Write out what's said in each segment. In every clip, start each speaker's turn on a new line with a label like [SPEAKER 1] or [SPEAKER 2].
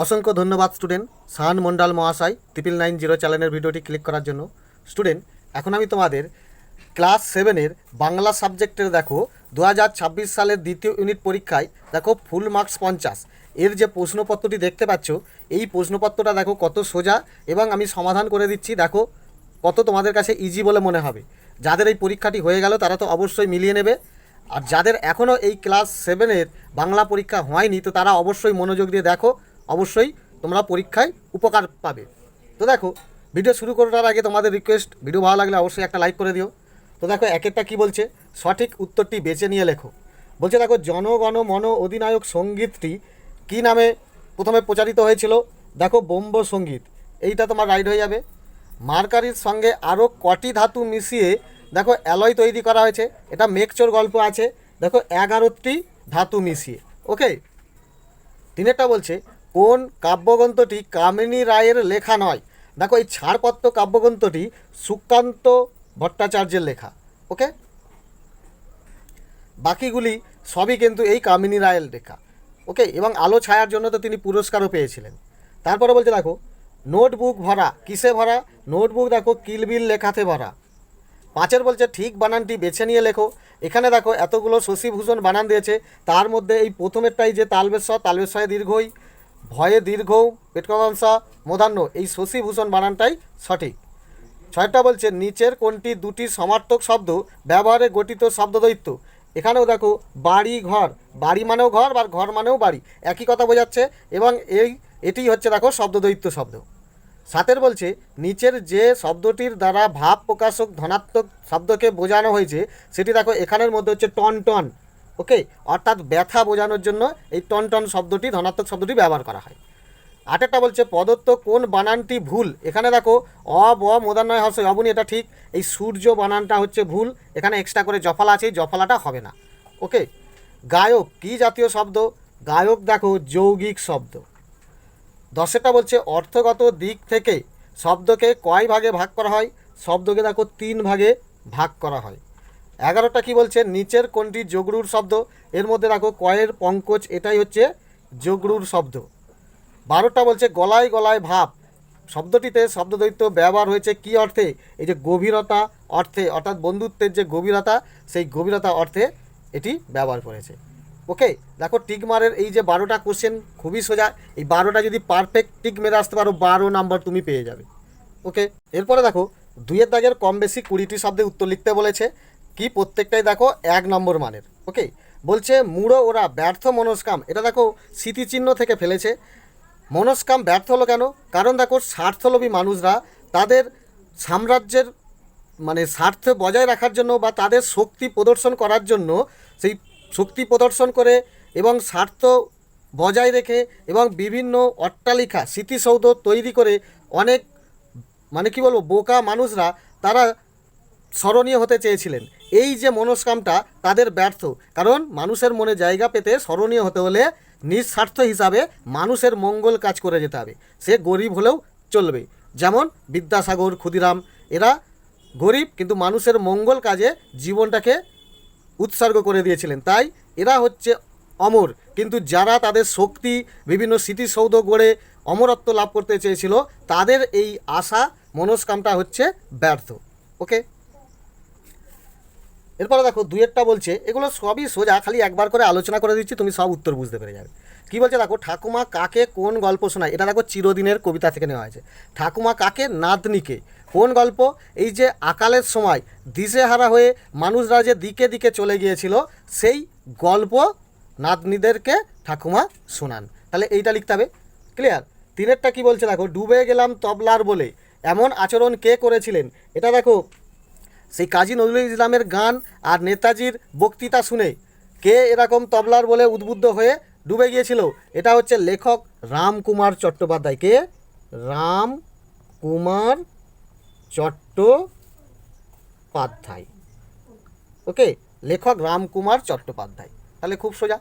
[SPEAKER 1] অসংখ্য ধন্যবাদ স্টুডেন্ট শাহান মন্ডল মহাশয় 990 চ্যানেলের ভিডিওটি ক্লিক করার জন্য। স্টুডেন্ট, এখন আমি তোমাদের ক্লাস 7-এর বাংলা সাবজেক্টের দেখো 2026 সালের দ্বিতীয় ইউনিট পরীক্ষায় দেখো ফুল মার্কস 50 এর যে প্রশ্নপত্রটি দেখতে পাচ্ছ, এই প্রশ্নপত্রটা দেখো কত সোজা এবং আমি সমাধান করে দিচ্ছি। দেখো কত তোমাদের কাছে ইজি বলে মনে হবে। যাদের এই পরীক্ষাটি হয়ে গেল তারা তো অবশ্যই মিলিয়ে নেবে, আর যাদের এখনও এই ক্লাস 7-এর বাংলা পরীক্ষা হয়নি তো তারা অবশ্যই মনোযোগ দিয়ে দেখো, অবশ্যই তোমরা পরীক্ষায় উপকার পাবে। তো দেখো, ভিডিও শুরু করার আগে তোমাদের রিকোয়েস্ট, ভিডিও ভালো লাগলে অবশ্যই একটা লাইক করে দিও। তো দেখো এক একটা কী বলছে, সঠিক উত্তরটি বেছে নিয়ে লেখো। বলছে দেখো, জনগণ মন অধিনায়ক সঙ্গীতটি কী নামে প্রথমে প্রচারিত হয়েছিল? দেখো বোম্ব সঙ্গীত, এইটা তোমার রাইট হয়ে যাবে। মার্কারির সঙ্গে আরও কটি ধাতু মিশিয়ে দেখো অ্যালয় তৈরি করা হয়েছে? এটা মেকচোর গল্প আছে, দেখো 11টি ধাতু মিশিয়ে। ওকে, তিনেরটা বলছে কোন কাব্যগ্রন্থটি কামিনী রায়ের লেখা নয়? দেখো এই ছাড়পত্র কাব্যগ্রন্থটি সুকান্ত ভট্টাচার্যের লেখা। ওকে, বাকিগুলি সবই কিন্তু এই কামিনী রায়ের লেখা। ওকে, এবং আলো ছায়ার জন্য তো তিনি পুরস্কারও পেয়েছিলেন। তারপরে বলছে দেখো, নোটবুক ভরা কিসে ভরা? নোটবুক দেখো কিলবিল লেখাতে ভরা। 5 বলছে ঠিক বানানটি বেছে নিয়ে লেখো। এখানে দেখো এতগুলো শশীভূষণ বানান দিয়েছে, তার মধ্যে এই প্রথমেরটাই যে তালবেশ্বরে দীর্ঘই, ভয়ে দীর্ঘ, পেটকংসা মূর্ধন্য, এই শশীভূষণ বানানটাই সঠিক। 6টা বলছে নিচের কোনটি দুটি সমার্থক শব্দ ব্যবহারে গঠিত শব্দদ্বৈত? এখানেও দেখো বাড়ি ঘর, বাড়ি মানেও ঘর বা ঘর মানেও বাড়ি, একই কথা বোঝাচ্ছে, এবং এটি হচ্ছে দেখো শব্দদ্বৈত শব্দ। 7 বলছে নিচের যে শব্দটির দ্বারা ভাব প্রকাশক ধনাত্মক শব্দকে বোঝানো হয়েছে সেটি দেখো এখানের মধ্যে হচ্ছে টন টন। ওকে, অর্থাৎ ব্যথা বোঝানোর জন্য এই টন টন শব্দটি, ধনাত্মক শব্দটি ব্যবহার করা হয়। 8টা বলছে প্রদত্ত কোন বানানটি ভুল? এখানে দেখো অ ব মূর্ধন্যয় হর্ষই অবনী, এটা ঠিক। এই সূর্য বানানটা হচ্ছে ভুল, এখানে এক্সট্রা করে জফলা আছে, এই জফলাটা হবে না। ওকে, গায়ক কি জাতীয় শব্দ? গায়ক দেখো যৌগিক শব্দ। 10টা বলছে অর্থগত দিক থেকে শব্দকে কয় ভাগে ভাগ করা হয়? শব্দকে দেখো 3 ভাগে ভাগ করা হয়। 11টা কি বলছে নিচের কোনটি যোগরূঢ় শব্দ? এর মধ্যে দেখো কয়ের পঙ্কজ, এটাই হচ্ছে যোগরূঢ় শব্দ। 12টা বলছে গলায় গলায় ভাব শব্দটিতে শব্দদ্বৈত ব্যবহার হয়েছে কি অর্থে? এই যে গভীরতা অর্থে, অর্থাৎ বন্ধুত্বের যে গভীরতা, সেই গভীরতা অর্থে এটি ব্যবহার করেছে। ওকে, দেখো টিক মারের এই যে 12টা কোশ্চেন খুবই সোজা, এই 12টা যদি পারফেক্ট টিক মেরে আসতে পারো 12 নাম্বার তুমি পেয়ে যাবে। ওকে, এরপরে দেখো 2-এর দাগের কম বেশি 20টি শব্দে উত্তর লিখতে বলেছে, কি প্রত্যেকটাই দেখো 1 নম্বর মানের। ওকে, বলছে মুড়ো ওরা ব্যর্থ মনস্কাম, এটা দেখো স্মৃতিচিহ্ন থেকে ফেলেছে। মনস্কাম ব্যর্থ হলো কেন? কারণ দেখো স্বার্থলোভী মানুষরা তাদের সাম্রাজ্যের স্বার্থ বজায় রাখার জন্য বা তাদের শক্তি প্রদর্শন করার জন্য সেই শক্তি প্রদর্শন করে এবং স্বার্থ বজায় রেখে এবং বিভিন্ন অট্টালিকা স্মৃতিসৌধ তৈরি করে অনেক বোকা মানুষরা তারা স্মরণীয় হতে চেয়েছিলেন। এই যে মনস্কামটা তাদের ব্যর্থ, কারণ মানুষের মনে জায়গা পেতে স্মরণীয় হতে হলে নিঃস্বার্থ হিসাবে মানুষের মঙ্গল কাজ করে যেতে হবে, সে গরিব হলেও চলবে। যেমন বিদ্যাসাগর, ক্ষুদিরাম, এরা গরিব কিন্তু মানুষের মঙ্গল কাজে জীবনটাকে উৎসর্গ করে দিয়েছিলেন, তাই এরা হচ্ছে অমর। কিন্তু যারা তাদের শক্তি বিভিন্ন স্মৃতিসৌধ গড়ে অমরত্ব লাভ করতে চেয়েছিল তাদের এই আশা মনস্কামটা হচ্ছে ব্যর্থ। ওকে, এরপরে দেখো 2-এরটা বলছে, এগুলো সবই সোজা, খালি একবার করে আলোচনা করে দিচ্ছি, তুমি সব উত্তর বুঝতে পেরে যাবে। কী বলছে দেখো, ঠাকুমা কাকে কোন গল্প শোনায়? এটা দেখো চিরদিনের কবিতা থেকে নেওয়া হয়েছে। ঠাকুমা কাকে? নাতনিকে। কোন গল্প? এই যে আকালের সময় দিশেহারা হয়ে মানুষরা যে দিকে দিকে চলে গিয়েছিল সেই গল্প নাতনিদেরকে ঠাকুমা শোনান, তাহলে এইটা লিখতে হবে। ক্লিয়ার? 3-এরটা কী বলছে দেখো, ডুবে গেলাম তবলার বলে এমন আচরণ কে করেছিলেন? এটা দেখো সেই কাজী নজরুল ইসলামের গান আর নেতাজির বক্তৃতা শুনে কে এরকম তবলার বলে উদ্বুদ্ধ হয়ে ডুবে গিয়েছিল? এটা হচ্ছে লেখক রামকুমার চট্টোপাধ্যায়। কে? রামকুমার চট্টোপাধ্যায়। ওকে, লেখক রামকুমার চট্টোপাধ্যায়, তাহলে খুব সোজা।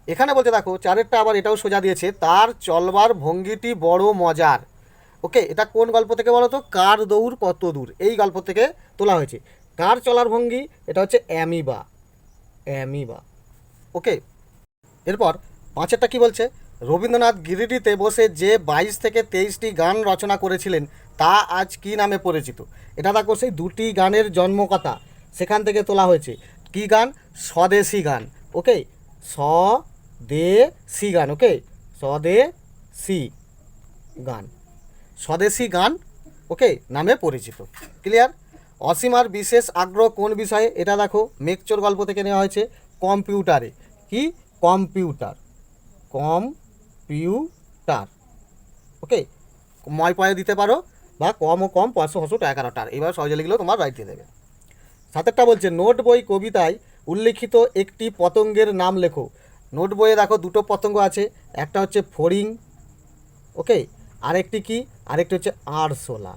[SPEAKER 1] এখানে বলতে দেখো 4-এরটা আবার এটাও সোজা দিয়েছে, তার চলবার ভঙ্গিটি বড় মজার। ওকে, এটা কোন গল্প থেকে বলো তো? কার দৌড় কত দূর, এই গল্প থেকে তোলা হয়েছে। কার চলার ভঙ্গি? এটা হচ্ছে অ্যামিবা। ওকে, এরপর 5-এরটা কী বলছে, রবীন্দ্রনাথ গিরিডিতে বসে যে 22 থেকে 23টি গান রচনা করেছিলেন তা আজ কী নামে পরিচিত? এটা দেখো সেই দুটি গানের জন্মকথা সেখান থেকে তোলা হয়েছে। কী গান? স্বদেশী গান। ওকে, স্বদেশী গান। ওকে, স্বদেশী গান, স্বদেশী গান ওকে নামে পরিচিত। ক্লিয়ার? অসীমার বিশেষ আগ্রহ কোন বিষয়ে? এটা দেখো মেঘচোর গল্প থেকে নেওয়া হয়েছে। কম্পিউটারে। কি? Computer, computer. ওকে, ময় পয়ে দিতে পারো বা কম ও কম 511টার, এবার সহজে লিখলেও তোমার রাইট দিয়ে দেবে। সাতেরটা বলছে নোট বই কবিতায় উল্লিখিত একটি পতঙ্গের নাম লেখো। নোট বইয়ে দেখো দুটো পতঙ্গ আছে, একটা হচ্ছে ফড়িং, ওকে, আরেকটি কি? আরেকটি হচ্ছে আরশোলা।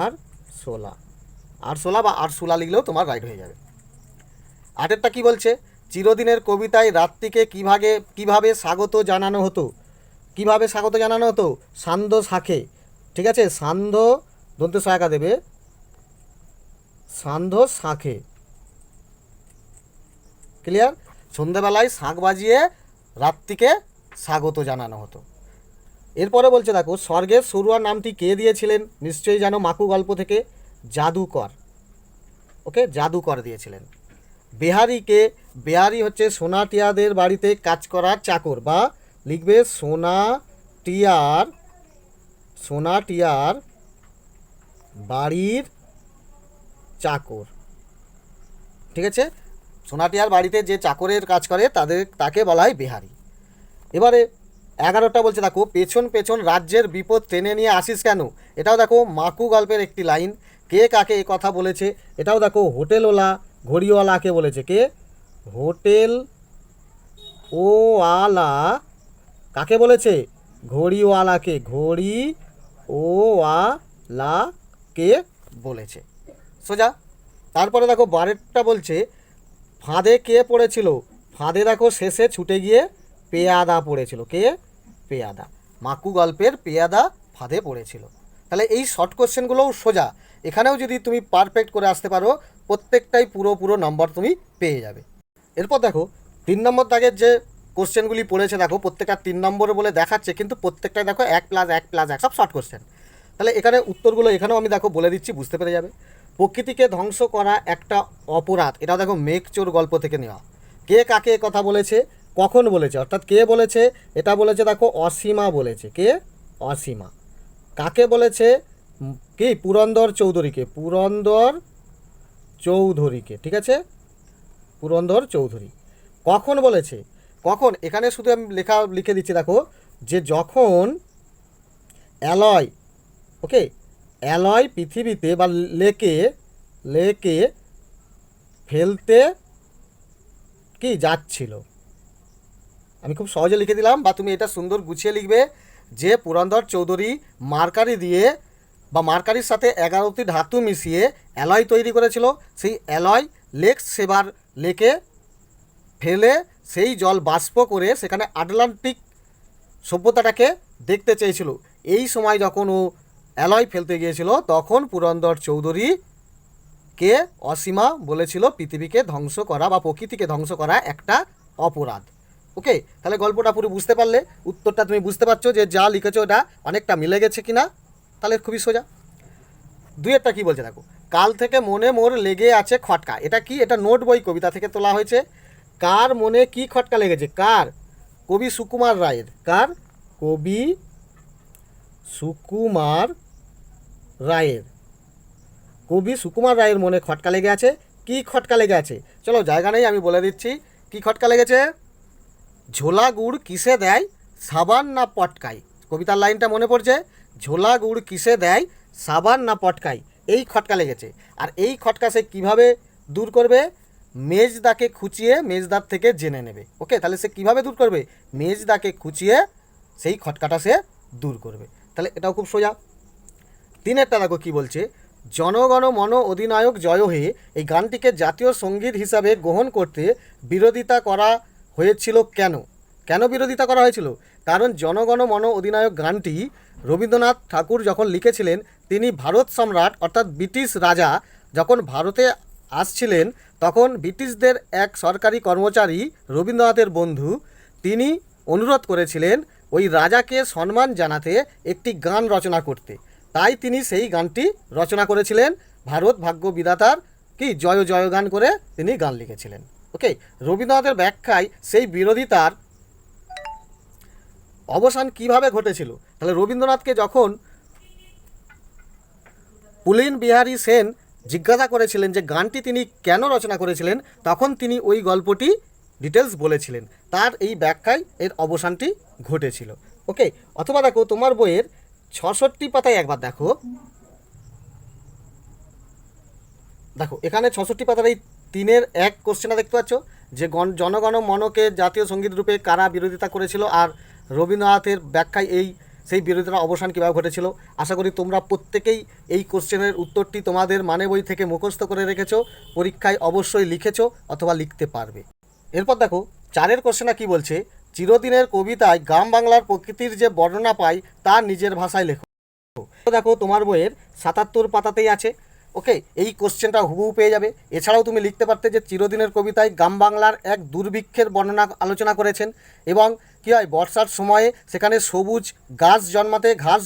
[SPEAKER 1] আরশোলা, আরশোলা বা আরশোলা লিখলেও তোমার রাইট হয়ে যাবে। আটেরটা কি বলছে? চিরদিনের কবিতায় রাত্রিকে কিভাবে স্বাগত জানানো হতো? কিভাবে স্বাগত জানানো হতো? সান্ধ্য শাঁখে। ঠিক আছে, সান্ধ্য দন্তে সহায়িকা দেবে, সান্ধ্য শাঁখে। ক্লিয়ার? সন্ধ্যাবেলায় শাঁখ বাজিয়ে রাত্রিকে স্বাগত জানানো হতো। এরপরে বলছে দেখো স্বর্গের সরুয়ার নামটি কে দিয়েছিলেন? নিশ্চয়ই জানো, মাকু গল্প থেকে। জাদুকর। ওকে, জাদুকর দিয়েছিলেন। বেহারিকে? বেহারি হচ্ছে সোনাটিয়াদের বাড়িতে কাজ করার চাকর, বা লিখবে সোনাটিয়ার বাড়ির চাকর। ঠিক আছে, সোনাটিয়ার বাড়িতে যে চাকরের কাজ করে তাকে বলা হয় বেহারি। এবারে 11টা বলছে দেখো পেছন পেছন রাজ্যের বিপদ টেনে নিয়ে আসিস কেন? এটাও দেখো মাকু গল্পের একটি লাইন। কে কাকে এ কথা বলেছে? এটাও দেখো হোটেলওয়ালা ঘড়িওয়ালাকে বলেছে। কে? হোটেল ওয়ালা কাকে বলেছে? ঘড়িওয়ালাকে। ঘড়িওয়ালাকে বলেছে। সোজা। তারপরে দেখো 12টা বলছে ফাঁদে কে পড়েছিল? ফাঁদে দেখো শেষে ছুটে গিয়ে পেয়াদা পড়েছিল। কে? পেয়াদা। মাকু গল্পের পেয়াদা ফাঁদে পড়েছিল। তাহলে এই শর্ট কোশ্চেনগুলোও সোজা, এখানেও যদি তুমি পারফেক্ট করে আসতে পারো প্রত্যেকটাই পুরো নম্বর তুমি পেয়ে যাবে। এরপর দেখো 3 নম্বর দাগের যে কোশ্চেনগুলি পড়েছে দেখো প্রত্যেকটা 3 নম্বরে বলে দেখাচ্ছে, কিন্তু প্রত্যেকটাই দেখো 1+1+1 সব শর্ট কোশ্চেন। তাহলে এখানে উত্তরগুলো এখানেও আমি দেখো বলে দিচ্ছি, বুঝতে পেরে যাবে। প্রকৃতিকে ধ্বংস করা একটা অপরাধ, এটাও দেখো মেঘচোর গল্প থেকে নেওয়া। কে কাকে কথা বলেছে? কখন বলেছে? অর্থাৎ কে বলেছে? এটা বলেছে দেখো অসীমা বলেছে। কে? অসীমা। কাকে বলেছে? কি? পুরন্দর চৌধুরীকে। পুরন্দর চৌধুরীকে। ঠিক আছে, পুরন্দর চৌধুরী। কখন বলেছে? কখন? এখানে শুধু আমি লিখে দিচ্ছি দেখো, যে যখন অ্যালয়, ওকে, অ্যালয় পৃথিবীতে বা লেকে ফেলতে কি যাচ্ছিল। আমি খুব সহজে লিখে দিলাম, বা তুমি এটা সুন্দর গুছিয়ে লিখবে যে পুরন্দর চৌধুরী মার্কারি দিয়ে বা মার্কারির সাথে 11টি ধাতু মিশিয়ে অ্যালয় তৈরি করেছিল। সেই অ্যালয় সেবার লেকে ফেলে সেই জল বাষ্প করে সেখানে আটলান্টিক সভ্যতাটাকে দেখতে চেয়েছিল। এই সময় যখন ও অ্যালয় ফেলতে গিয়েছিল তখন পুরন্দর চৌধুরীকে অসীমা বলেছিল পৃথিবীকে ধ্বংস করা বা প্রকৃতিকে ধ্বংস করা একটা অপরাধ। ওকে, তাহলে গল্পটা পুরো বুঝতে পারলে, উত্তরটা তুমি বুঝতে পারছো যে যা লিখেছো ওটা অনেকটা মিলে গেছে কিনা। তাহলে খুবই সোজা। 2 কি বলছে দেখো, কাল থেকে মনে মোর লেগে আছে খটকা। এটা কি? এটা নোট বই কবিতা থেকে তোলা হয়েছে। কার মনে কি খটকা লেগেছে? কার? কবি সুকুমার রায়ের। কার? কবি সুকুমার রায়ের। কবি সুকুমার রায়ের মনে খটকা লেগে আছে। কি খটকা লেগে আছে? চলো জায়গা নেই, আমি বলে দিচ্ছি কি খটকা লেগেছে। ঝোলা গুড় কিসে দেয় সাবান না পটকাই? কবিতার লাইনটা মনে পড়ছে? ঝোলা গুড় কিসে দেয় সাবান না পটকাই, এই খটকা লেগেছে। আর এই খটকা সে কীভাবে দূর করবে? মেজদাকে খুঁচিয়ে মেজদার থেকে জেনে নেবে। ওকে, তাহলে সে কীভাবে দূর করবে? মেজদাকে খুঁচিয়ে সেই খটকাটা সে দূর করবে। তাহলে এটাও খুব সোজা। 3 দেখো কী বলছে, জনগণ মন অধিনায়ক জয় হে এই গানটিকে জাতীয় সঙ্গীত হিসাবে গ্রহণ করতে বিরোধিতা করা হয়েছিল কেন? কেন বিরোধিতা করা হয়েছিল? কারণ জনগণ মন অধিনায়ক গানটি রবীন্দ্রনাথ ঠাকুর যখন লিখেছিলেন, তিনি ভারত সম্রাট অর্থাৎ ব্রিটিশ রাজা যখন ভারতে আসছিলেন, তখন ব্রিটিশদের এক সরকারি কর্মচারী রবীন্দ্রনাথের বন্ধু, তিনি অনুরোধ করেছিলেন ওই রাজাকে সম্মান জানাতে একটি গান রচনা করতে। তাই তিনি সেই গানটি রচনা করেছিলেন, ভারত ভাগ্য বিধাতার কি জয় জয় গান করে তিনি গান লিখেছিলেন। ওকে, রবীন্দ্রনাথের ব্যাখ্যায় সেই বিরোধিতার অবসান কিভাবে ঘটেছিল? তাহলে রবীন্দ্রনাথকে যখন পুলিন বিহারী সেন জিজ্ঞাসা করেছিলেন যে গানটি তিনি কেন রচনা করেছিলেন, তখন তিনি ওই গল্পটি ডিটেলস বলেছিলেন, তার এই ব্যাখ্যায় এর অবসানটি ঘটেছিল। ওকে, অথবা দেখো তোমার বইয়ের 66 পাতায় একবার দেখো, দেখো এখানে 66 পাতার এই 3-1 কোশ্চেনটা দেখতে পাচ্ছ যে জনগণ মনকে জাতীয় সঙ্গীত রূপে কারা বিরোধিতা করেছিল, আর রবীন্দ্রনাথের ব্যাখ্যায় সেই বিরোধিতার অবসান কীভাবে ঘটেছিল। আশা করি তোমরা প্রত্যেকেই এই কোশ্চেনের উত্তরটি তোমাদের মানে বই থেকে মুখস্থ করে রেখেছো, পরীক্ষায় অবশ্যই লিখেছো অথবা লিখতে পারবে। এরপর দেখো 4 কোশ্চেনটা কী বলছে, চিরদিনের কবিতায় গ্রাম বাংলার প্রকৃতির যে বর্ণনা পাই তা নিজের ভাষায় লেখো। দেখো তোমার বইয়ের 77 পাতাতেই আছে। ওকে, এই কোশ্চেনটা হুবহু পেয়ে যাবে। এছাড়াও তুমি লিখতে পারতে যে চিরদিনের কবিতায় গ্রাম বাংলার এক দুর্ভিক্ষের বর্ণনা আলোচনা করেছেন, এবং কী হয় বর্ষার সময়ে সেখানে সবুজ ঘাস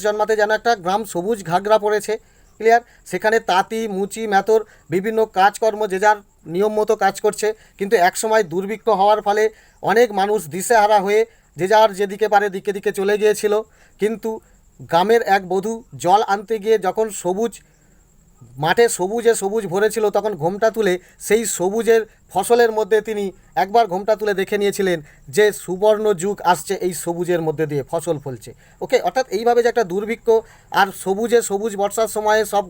[SPEAKER 1] জন্মাতে যেন একটা গ্রাম সবুজ ঘাগরা পড়েছে। ক্লিয়ার? সেখানে তাঁতি মুচি মেথর বিভিন্ন কাজকর্ম যে যার নিয়ম মতো কাজ করছে, কিন্তু একসময় দুর্ভিক্ষ হওয়ার ফলে অনেক মানুষ দিশেহারা হয়ে যে যার যেদিকে পারে দিকে দিকে চলে গিয়েছিল। কিন্তু গ্রামের এক বধূ জল আনতে গিয়ে যখন মাঠে সবুজ ভরেছিল, তখন ঘোমটা তুলে সেই সবুজের ফসলের মধ্যে তিনি একবার ঘোমটা তুলে দেখে নিয়েছিলেন যে সুবর্ণ যুগ আসছে, এই সবুজের মধ্যে দিয়ে ফসল ফলছে। ওকে, অর্থাৎ এইভাবে যে একটা দুর্ভিক্ষ আর সবুজ বর্ষার সময়ে সব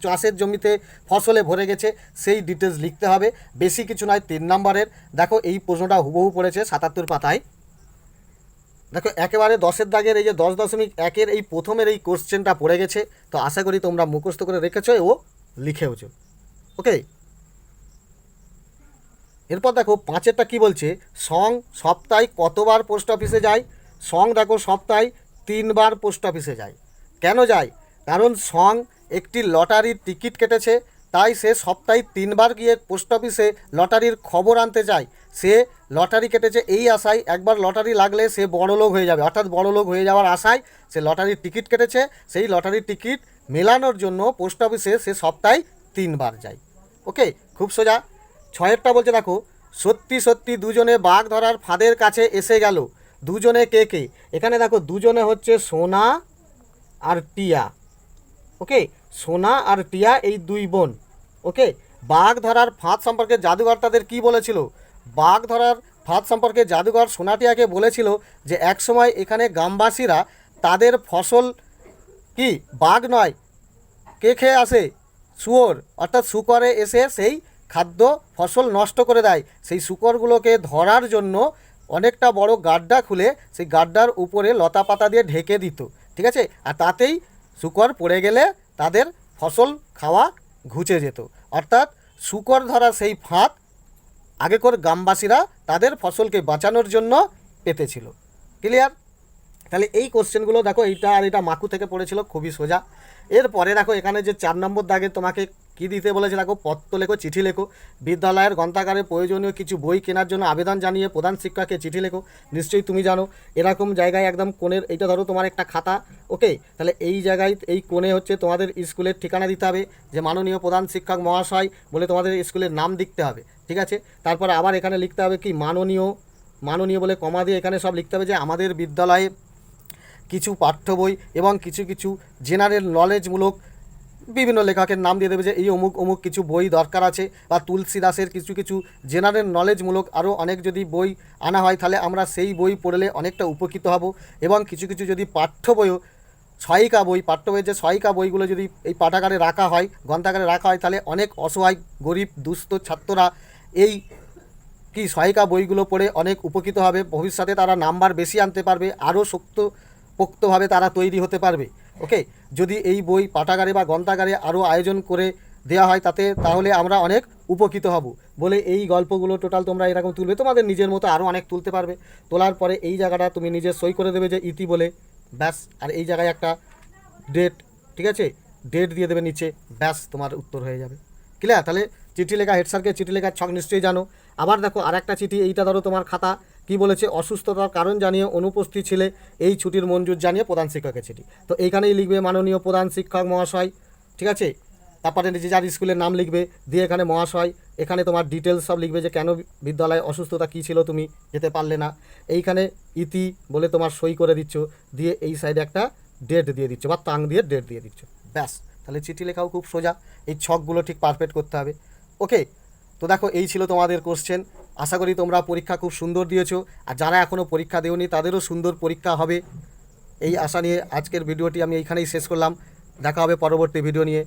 [SPEAKER 1] চাষের জমিতে ফসলে ভরে গেছে, সেই ডিটেলস লিখতে হবে। বেশি কিছু নয়, 3 নম্বরের। দেখো এই প্রশ্নটা হুবহু পড়েছে 77 পাতায়। দেখো একেবারে 10-এর দাগের এই যে 10.1 এই প্রথমের এই কোশ্চেনটা পড়ে গেছে, তো আশা করি তোমরা মুখস্থ করে রেখেছো ও লিখেওছো। ওকে, এরপর দেখো 5-এরটা কী বলছে, সপ্তাহে কতবার পোস্ট অফিসে যায়? দেখো সপ্তাহে 3 বার পোস্ট অফিসে যায়। কেন যায়? কারণ একটি লটারির টিকিট কেটেছে, তাই সে সপ্তাহে 3 বার গিয়ে পোস্ট অফিসে লটারির খবর আনতে যায়। সে লটারি কেটেছে এই আশায় একবার লটারি লাগলে সে বড়লোক হয়ে যাবে, অর্থাৎ বড়লোক হয়ে যাওয়ার আশায় সে লটারির টিকিট কেটেছে। সেই লটারির টিকিট মেলানোর জন্য পোস্ট অফিসে সে সপ্তাহে 3 বার যায়। ওকে, খুব সোজা। 6-এরটা বলছে দেখো, সত্যি দুজনে বাঘ ধরার ফাঁদের কাছে এসে গেল। দুজনে কে? এখানে দেখো দুজনে হচ্ছে সোনা আর টিয়া। ওকে, সোনা আর টিয়া এই 2 বোন। ওকে, বাঘ ধরার ফাঁদ সম্পর্কে জাদুঘর তাদের কী বলেছিল? বাঘ ধরার ফাঁদ সম্পর্কে জাদুঘর সোনা টিয়াকে বলেছিল যে একসময় এখানে গ্রামবাসীরা তাদের ফসল কি বাঘ নয় কে খেয়ে আসে? শুয়োর, অর্থাৎ শুকরে এসে সেই খাদ্য ফসল নষ্ট করে দেয়। সেই শুকরগুলোকে ধরার জন্য অনেকটা বড় গাড্ডা খুলে সেই গাড্ডার উপরে লতা পাতা দিয়ে ঢেকে দিত, ঠিক আছে? আর তাতেই শুকর পড়ে গেলে তাদের ফসল খাওয়া ঘুচে যেত। অর্থাৎ শুকর ধরা সেই ফাঁদ আগেকার গ্রামবাসীরা তাদের ফসলকে বাঁচানোর জন্য পেতেছিল। ক্লিয়ার? তাহলে এই কোশ্চেনগুলো দেখো, এইটা আর এটা মাকু থেকে পড়েছিল, খুবই সোজা। এরপরে দেখো এখানে যে 4 নম্বর দাগে তোমাকে কী দিতে বলেছে দেখো, পত্র লেখো, চিঠি লেখো। বিদ্যালয়ের গ্রন্থাগারে প্রয়োজনীয় কিছু বই কেনার জন্য আবেদন জানিয়ে প্রধান শিক্ষককে চিঠি লেখো। নিশ্চয়ই তুমি জানো এরকম জায়গায় একদম কোণের, এইটা ধরো তোমার একটা খাতা। ওকে, তাহলে এই জায়গায় এই কোণে হচ্ছে তোমাদের স্কুলের ঠিকানা দিতে হবে, যে মাননীয় প্রধান শিক্ষক মহাশয় বলে তোমাদের স্কুলের নাম লিখতে হবে, ঠিক আছে? তারপরে আবার এখানে লিখতে হবে কি মাননীয় বলে কমা দিয়ে এখানে সব লিখতে হবে যে আমাদের বিদ্যালয়ে কিছু পাঠ্য বই এবং কিছু জেনারেল নলেজমূলক বিভিন্ন লেখকের নাম দিয়ে দেবে যে এই অমুক কিছু বই দরকার আছে, বা তুলসী দাসের কিছু জেনারেল নলেজমূলক আরও অনেক যদি বই আনা হয় তাহলে আমরা সেই বই পড়লে অনেকটা উপকৃত হব। এবং কিছু যদি পাঠ্য বইও সহায়িকা বই, পাঠ্য বইয়ের যে সহায়িকা বইগুলো যদি এই পাঠাগারে রাখা হয়, গ্রন্থাগারে রাখা হয়, তাহলে অনেক অসহায় গরিব দুস্থ ছাত্ররা এই সহায়িকা বইগুলো পড়ে অনেক উপকৃত হবে। ভবিষ্যতে তারা নাম্বার বেশি আনতে পারবে, আরও শক্তভাবে তারা তৈরি হতে পারবে। ওকে, যদি এই বই পাঠাগারে বা গ্রন্থাগারে আরও আয়োজন করে দেওয়া হয় তাহলে আমরা অনেক উপকৃত হব বলে এই গল্পগুলো টোটাল তোমরা এরকম তুলবে, তোমাদের নিজের মতো আরও অনেক তুলতে পারবে। তোলার পরে এই জায়গাটা তুমি নিজে সই করে দেবে যে ইতি বলে, ব্যাস। আর এই জায়গায় একটা ডেট, ঠিক আছে, ডেট দিয়ে দেবে নিচে, ব্যাস তোমার উত্তর হয়ে যাবে। ক্লিয়ার? তাহলে চিঠি লেখা, হেড স্যারকে চিঠি লেখার ছক নিশ্চয়ই জানো। আবার দেখো আর একটা চিঠি, এইটা ধরো তোমার খাতা, কি বলেছে, অসুস্থতার কারণ জানিয়ে অনুপস্থিত ছিলে, এই ছুটির মঞ্জুর জানিয়ে প্রধান শিক্ষকের চিঠি। তো এইখানেই লিখবে মাননীয় প্রধান শিক্ষক মহাশয়, ঠিক আছে। তারপরে যে যার স্কুলের নাম লিখবে, দিয়ে এখানে মহাশয়, এখানে তোমার ডিটেলস সব লিখবে যে কেন বিদ্যালয়ে অসুস্থতা কী ছিল, তুমি যেতে পারলে না। এইখানে ইতি বলে তোমার সই করে দিচ্ছ, দিয়ে এই সাইডে একটা ডেট দিয়ে দিচ্ছ বা তাং দিয়ে ডেট দিয়ে দিচ্ছ, ব্যাস। তাহলে চিঠি লেখাও খুব সোজা, এই ছকগুলো ঠিক পারফেক্ট করতে হবে। ওকে, তো দেখো এই ছিল তোমাদের কোশ্চেন। আশা করি তোমরা পরীক্ষা খুব সুন্দর দিয়েছো, আর যারা এখনও পরীক্ষা দেওনি তাদেরও সুন্দর পরীক্ষা হবে, এই আশা নিয়ে আজকের ভিডিওটি আমি এইখানেই শেষ করলাম। দেখা হবে পরবর্তী ভিডিও নিয়ে।